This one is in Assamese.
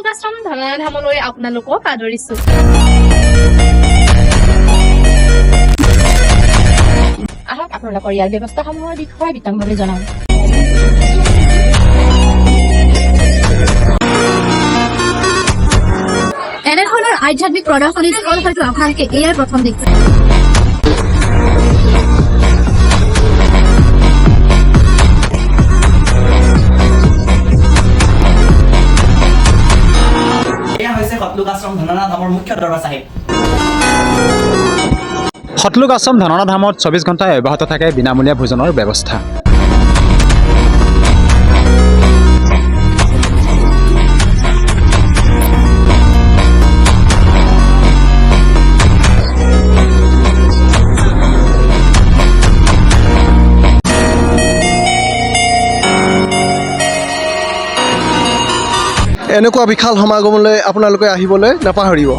সতলোকাশ্ৰম ধনধামলৈ আপোনালোকক আদৰিছো। আহক আপোনালোকৰ ইয়াৰ ব্যৱস্থাসমূহৰ বিষয়ে বিতংভাৱে জনাওঁ। এনেধৰণৰ আধ্যাত্মিক প্ৰদৰ্শনী স্থল হয়তো আপোনালোকে এয়াই প্ৰথম দেখিছে। সতলোক আশ্ৰম ধননা ধামৰ মুখ্য দৰবাৰ চাহিব। সতলোক আশ্ৰম ধননা ধামত 24 ঘণ্টাই অব্যাহত থাকে বিনামূলীয়া ভোজনৰ ব্যৱস্থা। এনেকুৱা বিশাল সমাগমলৈ আপোনালোকে আহিবলৈ নাপাহৰিব।